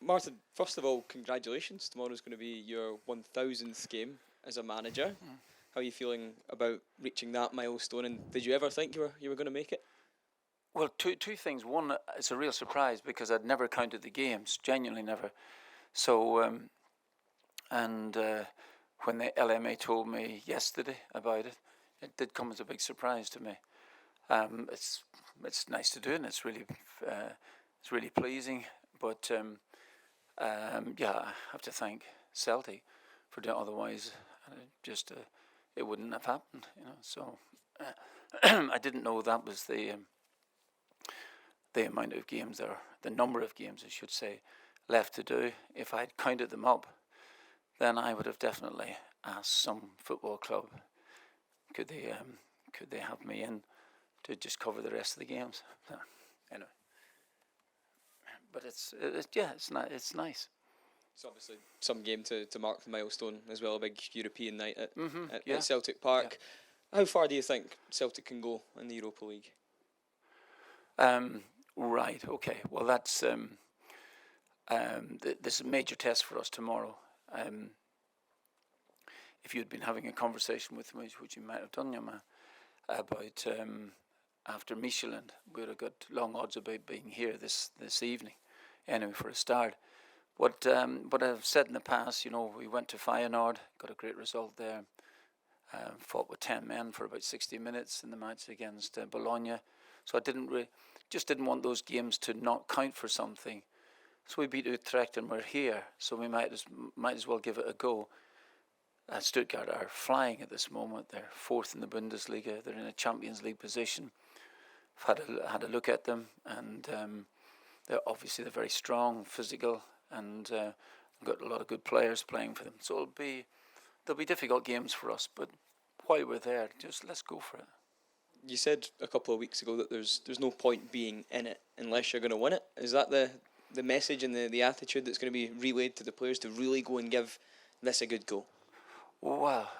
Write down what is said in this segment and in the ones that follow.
Martin, first of all, congratulations. Tomorrow's going to be your 1000th game as a manager. How are you feeling about reaching that milestone? And did you ever think you were going to make it? Well, two things. One, it's a real surprise because I'd never counted the games, genuinely never. So, when the LMA told me yesterday about it, it did come as a big surprise to me. It's nice to do, and it's really pleasing. But I have to thank Celtic for doing it. Otherwise, it wouldn't have happened. So I didn't know that was the amount of games there, the number of games, I should say, left to do. If I'd counted them up, then I would have definitely asked some football club, could they have me in to just cover the rest of the games. Anyway, but it's nice. It's obviously some game to mark the milestone as well, a big European night at Celtic Park. Yeah. How far do you think Celtic can go in the Europa League? Right, okay. Well, that's this is a major test for us tomorrow. If you'd been having a conversation with me, which you might have done, Yama, about after Michelin, we would have got long odds about being here this evening, anyway, for a start. But I've said in the past, we went to Feyenoord, got a great result there, fought with 10 men for about 60 minutes in the match against Bologna. So I didn't want those games to not count for something. So we beat Utrecht and we're here, so we might as well give it a go. Stuttgart are flying at this moment. They're fourth in the Bundesliga. They're in a Champions League position. I've had a look at them, and they're very strong, physical, and got a lot of good players playing for them. So there'll be difficult games for us, but while we're there, just let's go for it. You said a couple of weeks ago that there's no point being in it unless you're going to win it. Is that the message and the attitude that's going to be relayed to the players to really go and give this a good go? Well,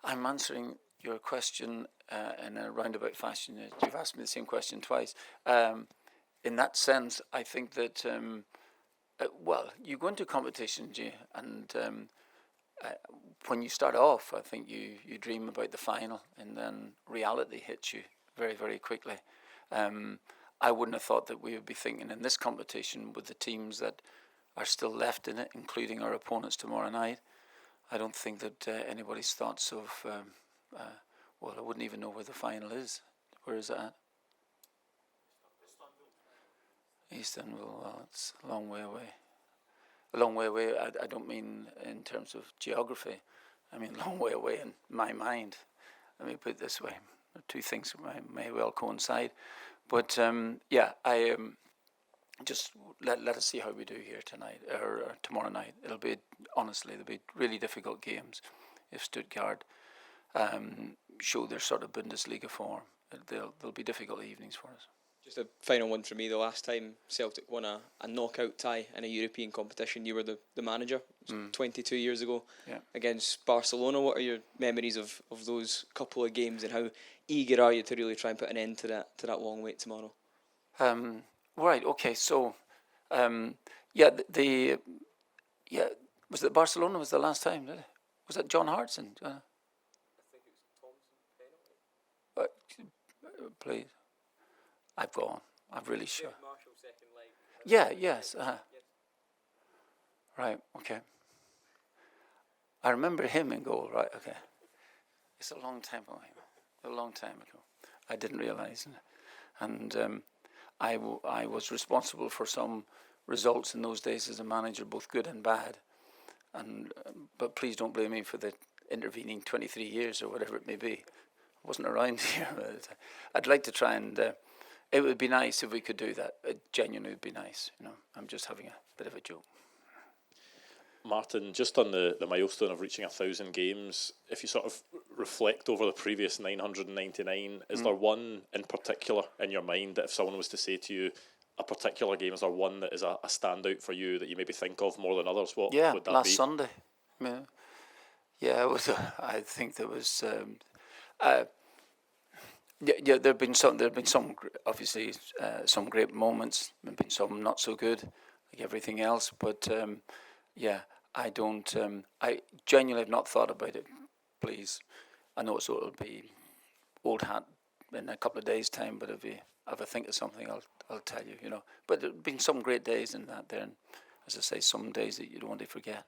I'm answering your question in a roundabout fashion. You've asked me the same question twice. In that sense, I think that, you go into competition, and when you start off, I think you dream about the final, and then reality hits you very, very quickly. I wouldn't have thought that we would be thinking in this competition with the teams that are still left in it, including our opponents tomorrow night. I don't think that anybody's thoughts of, I wouldn't even know where the final is. Where is it at? Istanbul. Well, it's a long way away. A long way away, I don't mean in terms of geography. I mean a long way away in my mind. Let me put it this way. Two things may well coincide. But, I just let us see how we do here tonight or tomorrow night. There'll be really difficult games. If Stuttgart show their sort of Bundesliga form, there'll be difficult evenings for us. Just a final one for me. The last time Celtic won a knockout tie in a European competition, you were the manager. It was 22 years ago against Barcelona. What are your memories of those couple of games, and how eager are you to really try and put an end to that long wait tomorrow? Right. Okay. So, was it Barcelona? Was the last time? Was that John Hartson? I think it was Thompson penalty. Please. I've gone. I'm really sure. Marshall second leg. Yeah. Yes. Yes. Right. Okay. I remember him in goal. Right. Okay. It's a long time ago. I didn't realise, and I was responsible for some results in those days as a manager, both good and bad. But please don't blame me for the intervening 23 years or whatever it may be. I wasn't around here. But I'd like to try and. It would be nice if we could do that. It genuinely would be nice. I'm just having a bit of a joke. Martin, just on the milestone of reaching 1,000 games, if you sort of reflect over the previous 999, is there one in particular in your mind that if someone was to say to you, a particular game, is there one that is a standout for you that you maybe think of more than others? What would that be? Last Sunday. Yeah, it was. I think there was. There have been some. Obviously, some great moments. There have been some not so good. like everything else. But I don't. I genuinely have not thought about it. Please, I know it'll be old hat in a couple of days' time, but if I think of something, I'll tell you. But there've been some great days in that there, and as I say, some days that you don't want to forget.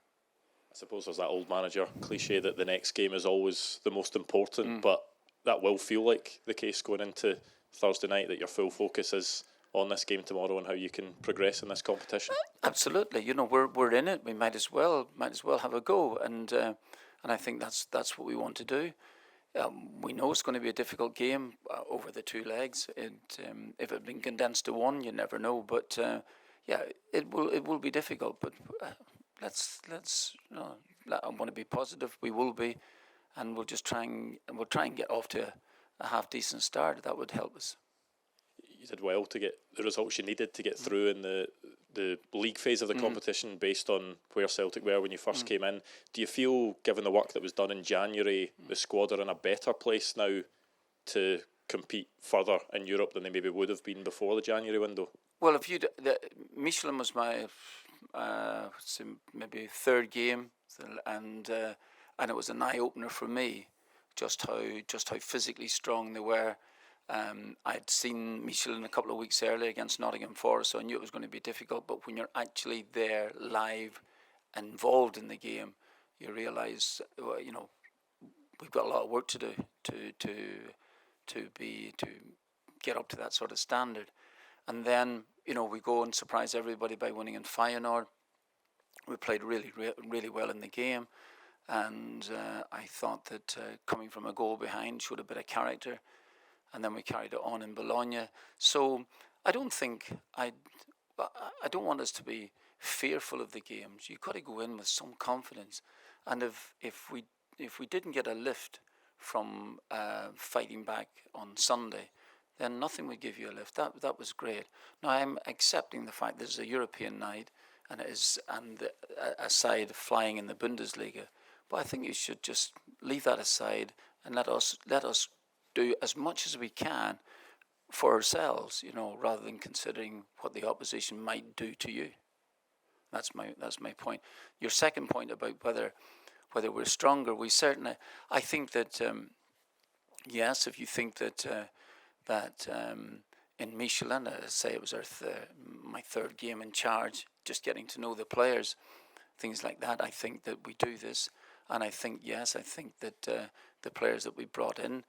I suppose there's that old manager cliche that the next game is always the most important, but that will feel like the case going into Thursday night, that your full focus is on this game tomorrow and how you can progress in this competition. Absolutely, we're in it. We might as well have a go, and I think that's what we want to do. We know it's going to be a difficult game over the two legs. If it had been condensed to one, you never know. But it will be difficult. But let's I want to be positive. We will be, and we'll try and get off to a half decent start. That would help us. You did well to get the results you needed to get through in the league phase of the competition based on where Celtic were when you first came in. Do you feel, given the work that was done in January, the squad are in a better place now to compete further in Europe than they maybe would have been before the January window? Well, Michelin was my maybe third game, and it was an eye opener for me just how physically strong they were. I'd seen Michelin a couple of weeks earlier against Nottingham Forest, so I knew it was going to be difficult. But when you're actually there, live, involved in the game, you realise, we've got a lot of work to do to get up to that sort of standard. And then, we go and surprise everybody by winning in Feyenoord. We played really, really well in the game, and I thought that coming from a goal behind showed a bit of character. And then we carried it on in Bologna. So I don't want us to be fearful of the games. You've got to go in with some confidence. And if we didn't get a lift from fighting back on Sunday, then nothing would give you a lift. That was great. Now I'm accepting the fact there's a European night and a side flying in the Bundesliga. But I think you should just leave that aside and let us do as much as we can for ourselves, rather than considering what the opposition might do to you. That's my point. Your second point about whether we're stronger, we certainly. I think that yes, if you think that in Michelin, say it was my third game in charge, just getting to know the players, things like that. I think that we do this, and I think that the players that we brought in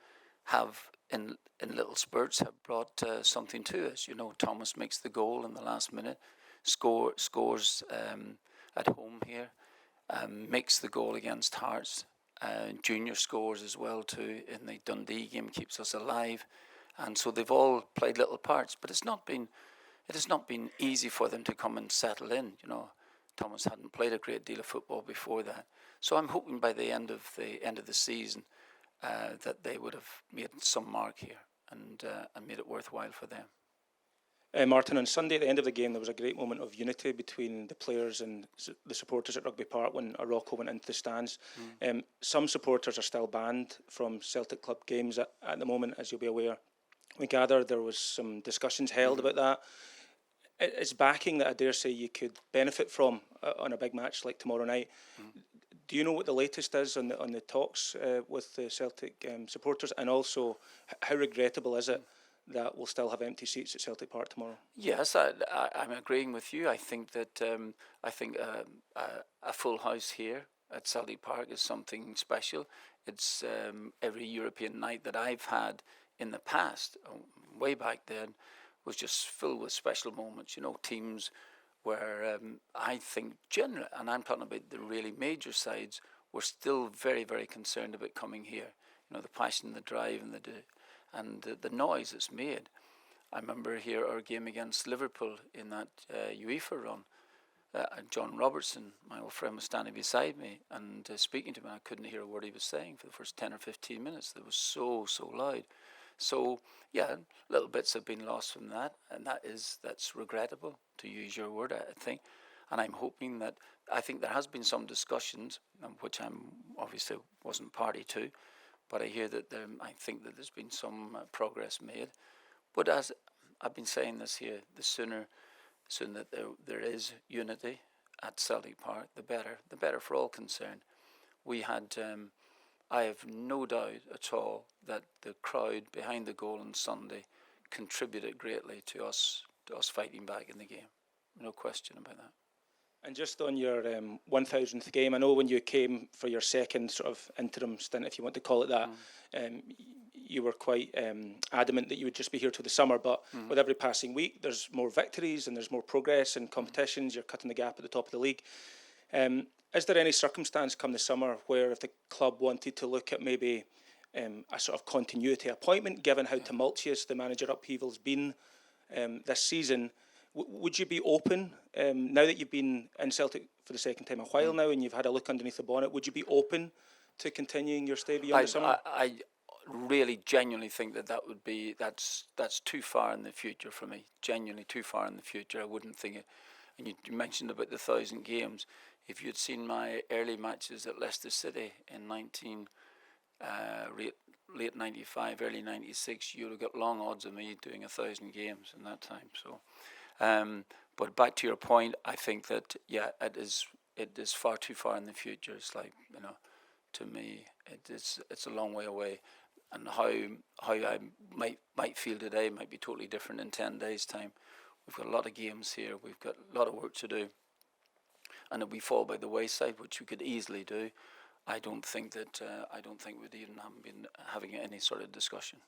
have in little spurts have brought something to us. Thomas makes the goal in the last minute, scores at home here, makes the goal against Hearts. Junior scores as well too in the Dundee game, keeps us alive, and so they've all played little parts. But it has not been easy for them to come and settle in. Thomas hadn't played a great deal of football before that, so I'm hoping by the end of the season. That they would have made some mark here and made it worthwhile for them. Martin, on Sunday at the end of the game, there was a great moment of unity between the players and the supporters at Rugby Park when Arauco went into the stands. Some supporters are still banned from Celtic club games at the moment, as you'll be aware. We gather there was some discussions held about that. It's backing that I dare say you could benefit from on a big match like tomorrow night. Do you know what the latest is on the talks with the Celtic supporters, and also how regrettable is it that we'll still have empty seats at Celtic Park tomorrow? Yes, I'm agreeing with you. I think that a full house here at Celtic Park is something special. It's every European night that I've had in the past, way back then, was just filled with special moments. Teams where I think generally, and I'm talking about the really major sides, were still very, very concerned about coming here. The passion, the drive, and the noise it's made. I remember here our game against Liverpool in that UEFA run. John Robertson, my old friend, was standing beside me and speaking to me. I couldn't hear a word he was saying for the first 10 or 15 minutes. It was so loud. So yeah, little bits have been lost from that, and that's regrettable, to use your word, I think. And I'm hoping that, I think there has been some discussions, which I'm obviously wasn't party to, but I hear that I think that there's been some progress made. But as I've been saying this here, the sooner so that there is unity at Celtic Park, the better for all concerned. We had, I have no doubt at all that the crowd behind the goal on Sunday contributed greatly to us fighting back in the game. No question about that. And just on your 1000th game, I know when you came for your second sort of interim stint, if you want to call it that, you were quite adamant that you would just be here till the summer, but with every passing week there's more victories and there's more progress in competitions, you're cutting the gap at the top of the league. Is there any circumstance come the summer where if the club wanted to look at maybe a sort of continuity appointment, given how tumultuous the manager upheaval's been this season, would you be open, now that you've been in Celtic for the second time a while now and you've had a look underneath the bonnet, would you be open to continuing your stay beyond the summer? I really genuinely think that would be, that's too far in the future for me, genuinely too far in the future. I wouldn't think it. And you mentioned about the 1,000 games. If you'd seen my early matches at Leicester City in late 95, early 96, you'd have got long odds of me doing 1,000 games in that time. So, but back to your point, I think that it is far too far in the future. It's like, to me, it's a long way away, and how I might feel today might be totally different in 10 days' time. We've got a lot of games here. We've got a lot of work to do, and if we fall by the wayside, which we could easily do, I don't think we'd even have been having any sort of discussion.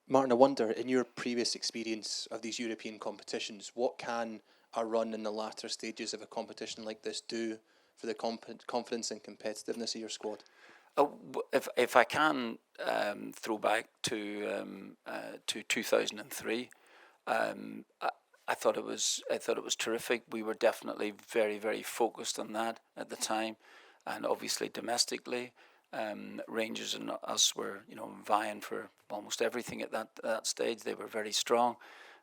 Martin, I wonder, in your previous experience of these European competitions, what can a run in the latter stages of a competition like this do for the confidence and competitiveness of your squad? If I can throw back to 2003, I thought it was terrific. We were definitely very, very focused on that at the time, and obviously domestically, Rangers and us were vying for almost everything at that stage. They were very strong,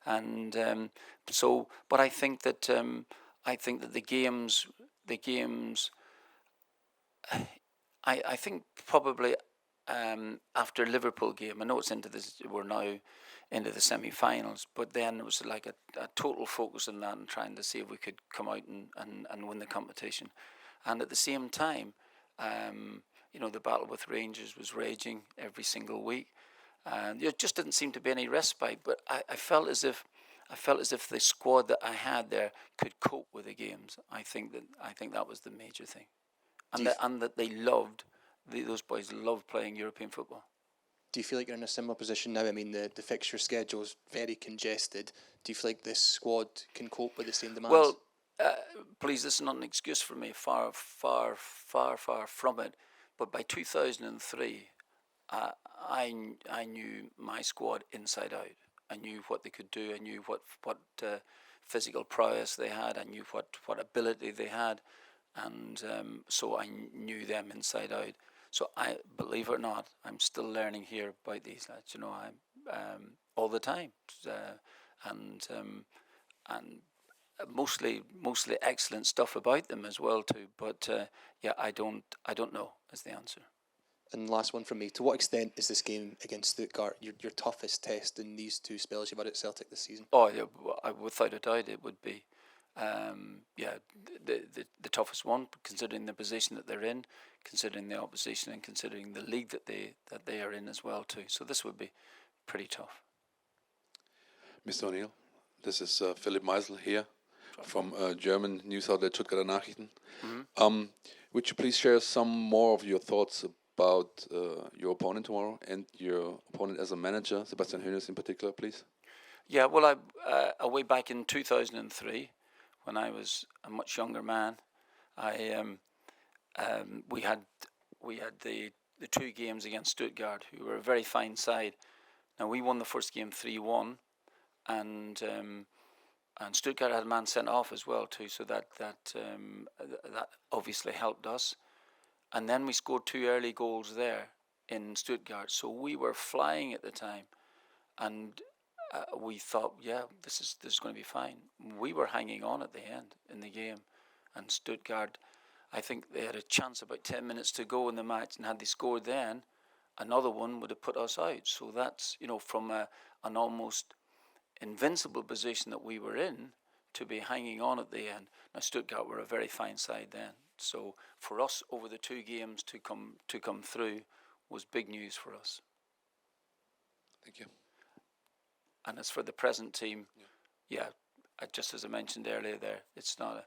and but I think that the games. I think probably after Liverpool game, I know it's we're now into the semi-finals, but then it was like a total focus on that and trying to see if we could come out and win the competition. And at the same time, the battle with Rangers was raging every single week, and there just didn't seem to be any respite. But I felt as if the squad that I had there could cope with the games. I think that was the major thing, and that they loved. Those boys loved playing European football. Do you feel like you're in a similar position now? I mean, the fixture schedule is very congested. Do you feel like this squad can cope with the same demands? Well, please, this is not an excuse for me. Far, far, far, far from it. But by 2003, I knew my squad inside out. I knew what they could do. I knew what physical prowess they had. I knew what ability they had, and so I knew them inside out. So I, believe it or not, I'm still learning here about these lads. I'm all the time, and mostly excellent stuff about them as well too. But I don't know is the answer. And last one from me: to what extent is this game against Stuttgart your toughest test in these two spells you've had at Celtic this season? Oh yeah, without a doubt it would be. The toughest one, considering the position that they're in, considering the opposition, and considering the league that they are in as well too. So this would be pretty tough. Mr. O'Neill, this is Philipp Meisel here from German news outlet Stuttgarter Nachrichten. Mm-hmm. Would you please share some more of your thoughts about your opponent tomorrow and your opponent as a manager, Sebastian Hoeneß in particular, please? Yeah, well, way back in 2003, when I was a much younger man, we had the two games against Stuttgart, who were a very fine side. Now we won the first game 3-1, and Stuttgart had a man sent off as well too, so that obviously helped us. And then we scored 2 early goals there in Stuttgart, so we were flying at the time, and we thought, this is going to be fine. We were hanging on at the end in the game, and Stuttgart, I think they had a chance about 10 minutes to go in the match, and had they scored then, another one would have put us out. So that's, from an almost invincible position that we were in, to be hanging on at the end. Now Stuttgart were a very fine side then, so for us over the 2 games to come through was big news for us. Thank you. And as for the present team, just as I mentioned earlier, there it's not.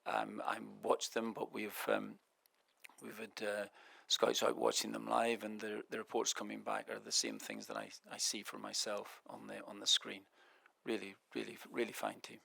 I watched them, but we've had scouts out watching them live, and the reports coming back are the same things that I see for myself on the screen. Really, really, really fine team.